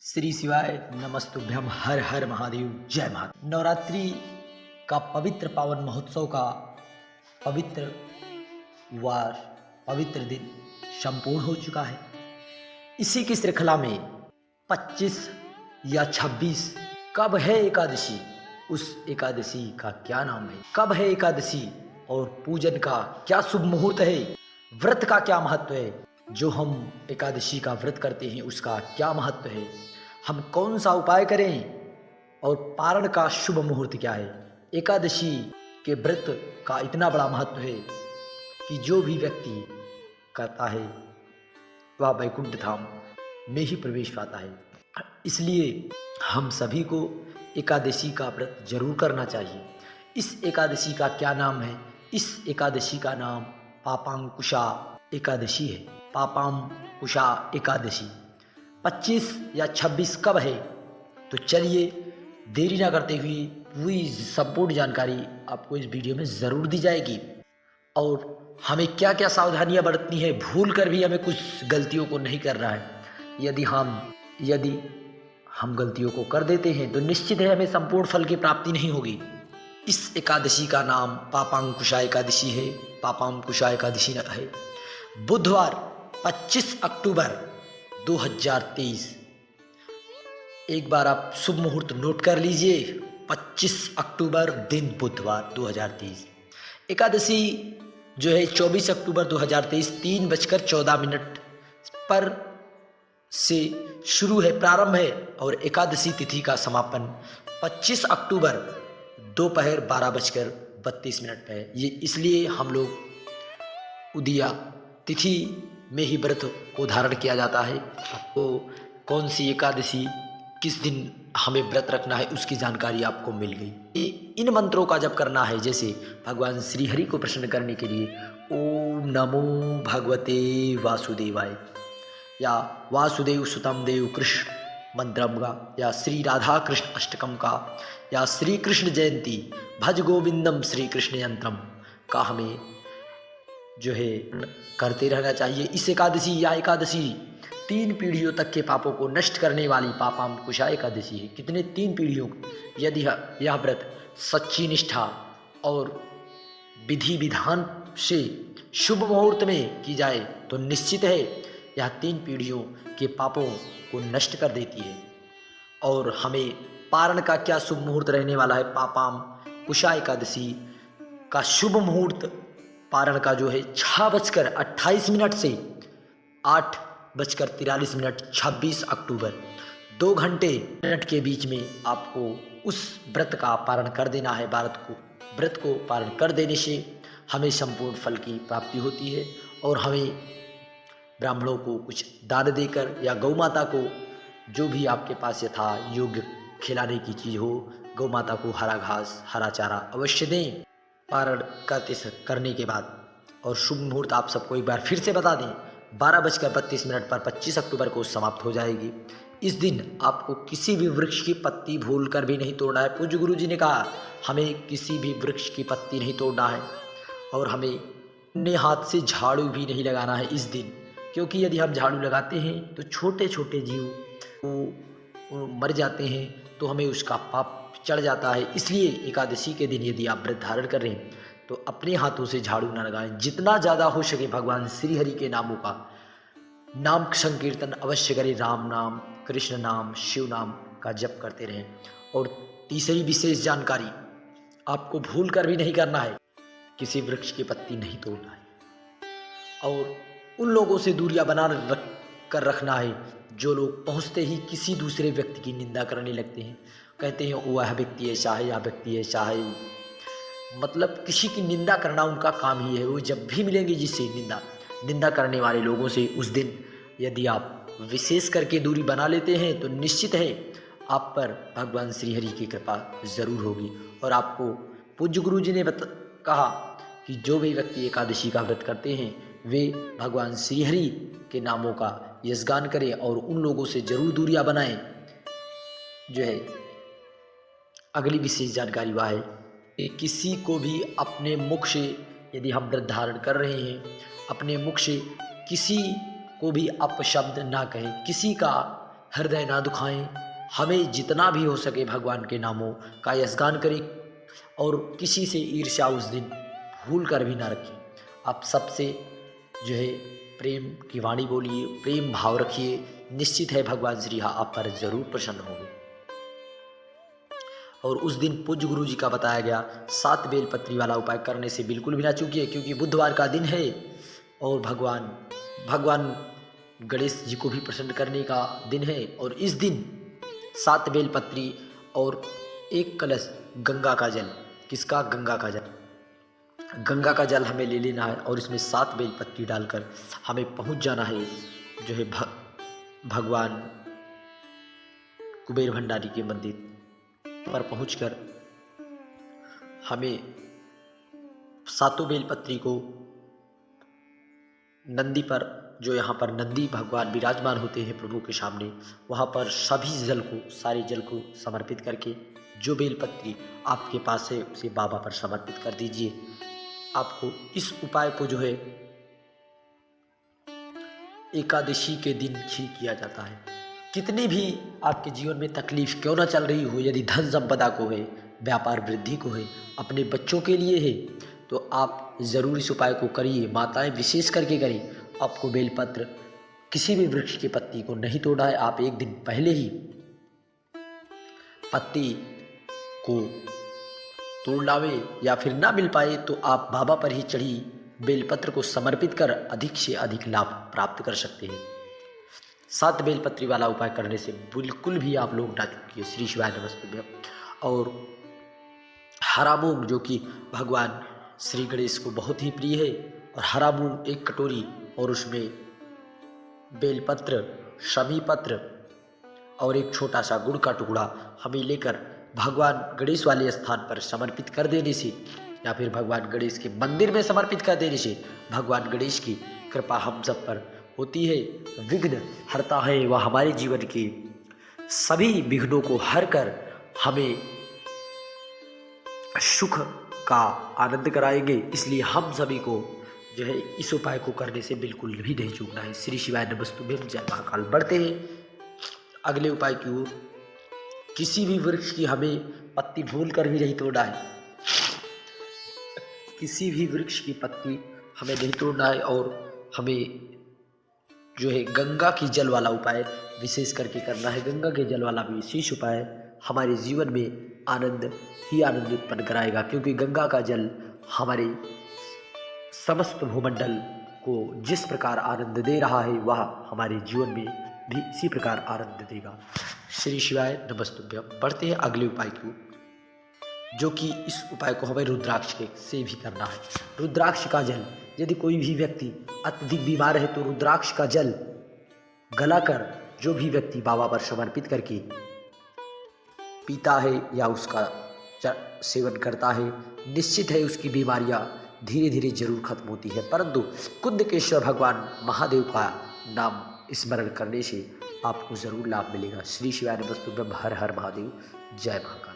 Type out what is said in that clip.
श्री शिवाय नमस्तुभ्यम हर हर महादेव जय महादेव। नवरात्रि का पवित्र पावन महोत्सव का पवित्र वार पवित्र दिन संपूर्ण हो चुका है। इसी की श्रृंखला में 25 या 26 कब है एकादशी, उस एकादशी का क्या नाम है, कब है एकादशी और पूजन का क्या शुभ मुहूर्त है, व्रत का क्या महत्व है, जो हम एकादशी का व्रत करते हैं उसका क्या महत्व है, हम कौन सा उपाय करें और पारण का शुभ मुहूर्त क्या है। एकादशी के व्रत का इतना बड़ा महत्व है कि जो भी व्यक्ति करता है वह वैकुंठ धाम में ही प्रवेश पाता है। इसलिए हम सभी को एकादशी का व्रत जरूर करना चाहिए। इस एकादशी का क्या नाम है? इस एकादशी का नाम पापांकुशा एकादशी है। पापांकुशा एकादशी 25 या 26 कब है? तो चलिए देरी ना करते हुए पूरी संपूर्ण जानकारी आपको इस वीडियो में ज़रूर दी जाएगी और हमें क्या क्या सावधानियां बरतनी है, भूल कर भी हमें कुछ गलतियों को नहीं करना है। यदि हम गलतियों को कर देते हैं तो निश्चित है हमें संपूर्ण फल की प्राप्ति नहीं होगी। इस एकादशी का नाम पापांकुशा एकादशी है। पापांकुशा एकादशी है बुधवार 25 अक्टूबर 2023। एक बार आप शुभ मुहूर्त नोट कर लीजिए। 25 अक्टूबर दिन बुधवार 2023। एकादशी जो है 24 अक्टूबर 2023 3:14 पर से शुरू है, प्रारंभ है और एकादशी तिथि का समापन 25 अक्टूबर दोपहर 12:32 पे है। ये इसलिए हम लोग उदिया तिथि में ही व्रत को धारण किया जाता है। तो कौन सी एकादशी किस दिन हमें व्रत रखना है उसकी जानकारी आपको मिल गई। इन मंत्रों का जप करना है, जैसे भगवान श्री हरि को प्रसन्न करने के लिए ओम नमो भगवते वासुदेवाय, या वासुदेव सुतम देव कृष्ण मंत्रम का, या श्री राधा कृष्ण अष्टकम का, या श्री कृष्ण जयंती भज गोविंदम श्री कृष्ण यंत्रम का हमें जो है करते रहना चाहिए। इस एकादशी या एकादशी 3 पीढ़ियों तक के पापों को नष्ट करने वाली पापांकुशा एकादशी है। कितने? 3 पीढ़ियों। यदि यह व्रत सच्ची निष्ठा और विधि विधान से शुभ मुहूर्त में की जाए तो निश्चित है यह 3 पीढ़ियों के पापों को नष्ट कर देती है। और हमें पारण का क्या शुभ मुहूर्त रहने वाला है? पापांकुशा एकादशी का शुभ मुहूर्त पारण का जो है 6:28 से 8:43 26 अक्टूबर 2 घंटे मिनट के बीच में आपको उस व्रत का पारण कर देना है। व्रत को पारण कर देने से हमें संपूर्ण फल की प्राप्ति होती है और हमें ब्राह्मणों को कुछ दान देकर या गौ माता को, जो भी आपके पास यथा योग्य खिलाने की चीज़ हो, गौ माता को हरा घास हरा चारा अवश्य दें पारण करने के बाद। और शुभ मुहूर्त आप सबको एक बार फिर से बता दें, 12:32 पर 25 अक्टूबर को समाप्त हो जाएगी। इस दिन आपको किसी भी वृक्ष की पत्ती भूल कर भी नहीं तोड़ना है। पूज्य गुरु जी ने कहा हमें किसी भी वृक्ष की पत्ती नहीं तोड़ना है और हमें अपने हाथ से झाड़ू भी नहीं लगाना है इस दिन, क्योंकि यदि हम झाड़ू लगाते हैं तो छोटे छोटे जीव वो मर जाते हैं तो हमें उसका पाप चढ़ जाता है। इसलिए एकादशी के दिन यदि आप व्रत धारण कर रहे हैं तो अपने हाथों से झाड़ू ना लगाएं। जितना ज़्यादा हो सके भगवान श्री हरि के नामों का नाम संकीर्तन अवश्य करें। राम नाम, कृष्ण नाम, शिव नाम का जप करते रहें। और तीसरी विशेष जानकारी आपको भूल कर भी नहीं करना है, किसी वृक्ष की पत्ती नहीं तोड़ना है और उन लोगों से दूरियां बना कर रखना है जो लोग पहुंचते ही किसी दूसरे व्यक्ति की निंदा करने लगते हैं। कहते हैं वह व्यक्ति ऐसा है या व्यक्ति ऐसा है, मतलब किसी की निंदा करना उनका काम ही है। वो जब भी मिलेंगे जिससे निंदा करने वाले लोगों से उस दिन यदि आप विशेष करके दूरी बना लेते हैं तो निश्चित है आप पर भगवान श्री हरि की कृपा ज़रूर होगी। और आपको पूज्य गुरु जी ने कहा कि जो भी व्यक्ति एकादशी का व्रत करते हैं वे भगवान श्री हरि के नामों का यशगान करें और उन लोगों से जरूर दूरियां बनाएं। जो है अगली विशेष जानकारी वह है कि किसी को भी अपने मुख से, यदि हम व्रत धारण कर रहे हैं, अपने मुख से किसी को भी अपशब्द ना कहें, किसी का हृदय ना दुखाएं, हमें जितना भी हो सके भगवान के नामों का यशगान करें और किसी से ईर्ष्या उस दिन भूल कर भी ना रखें। आप सबसे जो है प्रेम की वाणी बोलिए, प्रेम भाव रखिए, निश्चित है भगवान श्री आप पर जरूर प्रसन्न होंगे। और उस दिन पूज्य गुरु जी का बताया गया 7 बेलपत्री वाला उपाय करने से बिल्कुल भी ना चूकिए, क्योंकि बुधवार का दिन है और भगवान गणेश जी को भी प्रसन्न करने का दिन है। और इस दिन 7 बेलपत्री और 1 कलश गंगा का जल, किसका? गंगा का जल, गंगा का जल हमें ले लेना है और इसमें 7 बेलपत्री डालकर हमें पहुंच जाना है जो है भगवान कुबेर भंडारी के मंदिर पर पहुंचकर हमें 7 बेलपत्री को नंदी पर, जो यहाँ पर नंदी भगवान विराजमान होते हैं प्रभु के सामने, वहाँ पर सभी जल को, सारे जल को समर्पित करके जो बेलपत्री आपके पास है उसे बाबा पर समर्पित कर दीजिए। आपको इस उपाय को जो है एकादशी के दिन ही किया जाता है। कितनी भी आपके जीवन में तकलीफ क्यों ना चल रही हो, यदि धन संपदा को है, व्यापार वृद्धि को है, अपने बच्चों के लिए है, तो आप ज़रूर इस उपाय को करिए। माताएं विशेष करके करें। आपको बेलपत्र, किसी भी वृक्ष की पत्ती को नहीं तोड़ना है। आप एक दिन पहले ही पत्ती को तोड़ लावे, या फिर ना मिल पाए तो आप बाबा पर ही चढ़ी बेलपत्र को समर्पित कर अधिक से अधिक लाभ प्राप्त कर सकते हैं। 7 बेलपत्री वाला उपाय करने से बिल्कुल भी आप लोग ना चूकिए। श्री शिवाय नमस्तुभ्यं। और हरा मूंग, जो कि भगवान श्री गणेश को बहुत ही प्रिय है, और हरा मूंग 1 कटोरी और उसमें बेलपत्र, शमी पत्र और एक छोटा सा गुड़ का टुकड़ा हमें लेकर भगवान गणेश वाले स्थान पर समर्पित कर देने से, या फिर भगवान गणेश के मंदिर में समर्पित कर देने से भगवान गणेश की कृपा हम सब पर होती है, विघ्न हरता है। वह हमारे जीवन के सभी विघ्नों को हर कर हमें सुख का आनंद कराएंगे। इसलिए हम सभी को जो है इस उपाय को करने से बिल्कुल भी नहीं चूकना है। श्री शिवाय नमस्तुभ्यं। जय महाकाल। बढ़ते हैं अगले उपाय की ओर। किसी भी वृक्ष की हमें पत्ती भूल कर भी नहीं तोड़ना है। किसी भी वृक्ष की पत्ती हमें नहीं तोड़ना है, और हमें जो है गंगा की जल वाला उपाय विशेष करके करना है। गंगा के जल वाला भी विशेष उपाय हमारे जीवन में आनंद ही आनंद उत्पन्न कराएगा, क्योंकि गंगा का जल हमारे समस्त भूमंडल को जिस प्रकार आनंद दे रहा है, वह हमारे जीवन में भी इसी प्रकार आनंद देगा। श्री शिवाय नमस्तुभ्यं। बढ़ते हैं अगले उपाय की, जो कि इस उपाय को हमें रुद्राक्ष के से भी करना है। रुद्राक्ष का जल, यदि कोई भी व्यक्ति अत्यधिक बीमार है तो रुद्राक्ष का जल गलाकर जो भी व्यक्ति बाबा पर समर्पित करके पीता है या उसका सेवन करता है, निश्चित है उसकी बीमारियां धीरे धीरे जरूर खत्म होती है। परंतु कुंदकेश्वर भगवान महादेव का नाम स्मरण करने से आपको जरूर लाभ मिलेगा। श्री शिवाय नमस्तुभ्यं। हर हर महादेव। जय महाकाल।